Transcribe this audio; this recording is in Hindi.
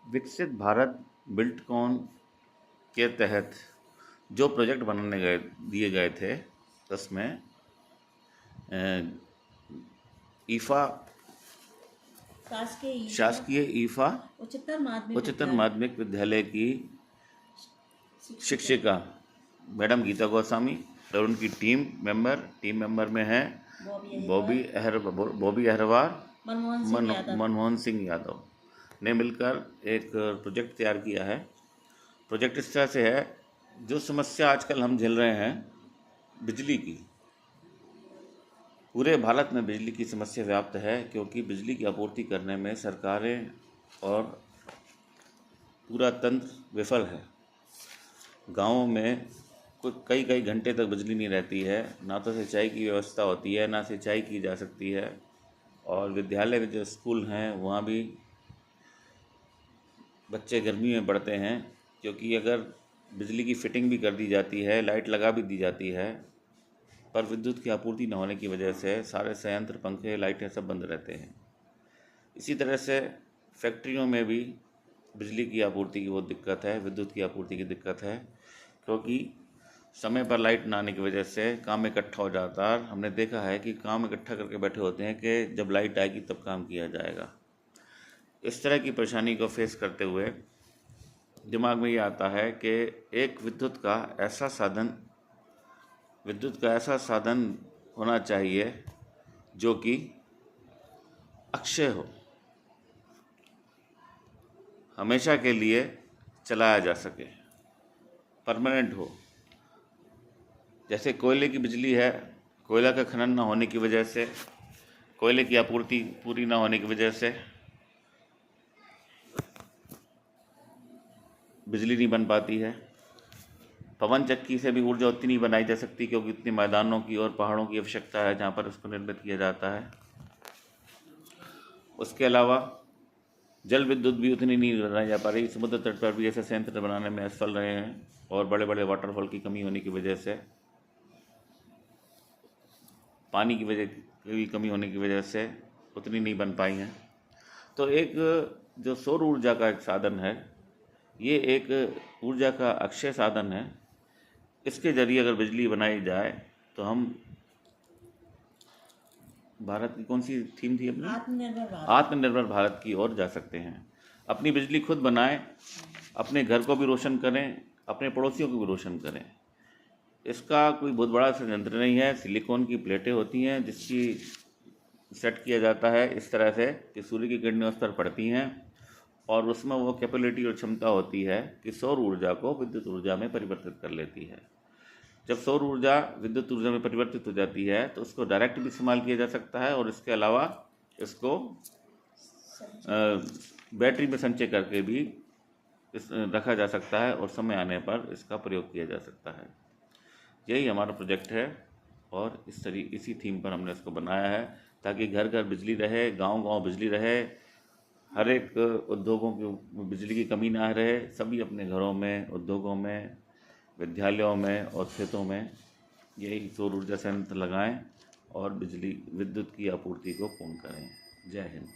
विकसित भारत बिल्डकॉन के तहत जो प्रोजेक्ट दिए गए थे उसमें ईफा शासकीय ईफा उच्चतर माध्यमिक विद्यालय की शिक्षिका मैडम गीता गोस्वामी और उनकी टीम मेंबर में हैं बॉबी अहरवार, मनमोहन सिंह यादव ने मिलकर एक प्रोजेक्ट तैयार किया है। प्रोजेक्ट इस तरह से है, जो समस्या आजकल हम झेल रहे हैं बिजली की, पूरे भारत में बिजली की समस्या व्याप्त है, क्योंकि बिजली की आपूर्ति करने में सरकारें और पूरा तंत्र विफल है। गाँवों में कई घंटे तक बिजली नहीं रहती है, ना तो सिंचाई की व्यवस्था होती है, ना सिंचाई की जा सकती है। और विद्यालय में जो स्कूल हैं वहाँ भी बच्चे गर्मी में पढ़ते हैं, क्योंकि अगर बिजली की फिटिंग भी कर दी जाती है, लाइट लगा भी दी जाती है, पर विद्युत की आपूर्ति न होने की वजह से सारे संयंत्र, पंखे, लाइटें सब बंद रहते हैं। इसी तरह से फैक्ट्रियों में भी बिजली की आपूर्ति की बहुत दिक्कत है, विद्युत की आपूर्ति की दिक्कत है, क्योंकि समय पर लाइट ना आने की वजह से काम इकट्ठा हो जाता है। हमने देखा है कि काम इकट्ठा करके बैठे होते हैं कि जब लाइट आएगी तब काम किया जाएगा। इस तरह की परेशानी को फेस करते हुए दिमाग में ये आता है कि एक विद्युत का ऐसा साधन होना चाहिए जो कि अक्षय हो, हमेशा के लिए चलाया जा सके, परमानेंट हो। जैसे कोयले की बिजली है, कोयला का खनन न होने की वजह से, कोयले की आपूर्ति पूरी न होने की वजह से बिजली नहीं बन पाती है। पवन चक्की से भी ऊर्जा उतनी नहीं बनाई जा सकती, क्योंकि इतने मैदानों की और पहाड़ों की आवश्यकता है जहाँ पर उसको निर्मित किया जाता है। उसके अलावा जल विद्युत भी उतनी नहीं बनाई जा पा रही। समुद्र तट पर भी ऐसे संयंत्र बनाने में असफल रहे हैं, और बड़े बड़े वाटरफॉल की कमी होने की वजह से, पानी की कमी होने की वजह से उतनी नहीं बन पाई हैं। तो एक जो सौर ऊर्जा का एक साधन है, ये एक ऊर्जा का अक्षय साधन है। इसके जरिए अगर बिजली बनाई जाए तो हम भारत की कौन सी थीम थी अपनी, आत्मनिर्भर भारत की ओर जा सकते हैं। अपनी बिजली खुद बनाएं, अपने घर को भी रोशन करें, अपने पड़ोसियों को भी रोशन करें। इसका कोई बहुत बड़ा संयंत्र नहीं है। सिलिकॉन की प्लेटें होती हैं जिसकी सेट किया जाता है इस तरह से कि सूर्य की किरणें उस पर पड़ती हैं, और उसमें वो कैपेबिलिटी और क्षमता होती है कि सौर ऊर्जा को विद्युत ऊर्जा में परिवर्तित कर लेती है। जब सौर ऊर्जा विद्युत ऊर्जा में परिवर्तित हो जाती है तो उसको डायरेक्ट भी इस्तेमाल किया जा सकता है, और इसके अलावा इसको बैटरी में संचय करके भी रखा जा सकता है, और समय आने पर इसका प्रयोग किया जा सकता है। यही हमारा प्रोजेक्ट है, और इसी थीम पर हमने इसको बनाया है, ताकि घर घर बिजली रहे, गांव गांव बिजली रहे, हर एक उद्योगों की बिजली की कमी ना रहे। सभी अपने घरों में, उद्योगों में, विद्यालयों में और खेतों में यही सौर ऊर्जा संयंत्र लगाएं और विद्युत की आपूर्ति को पूर्ण करें। जय हिंद।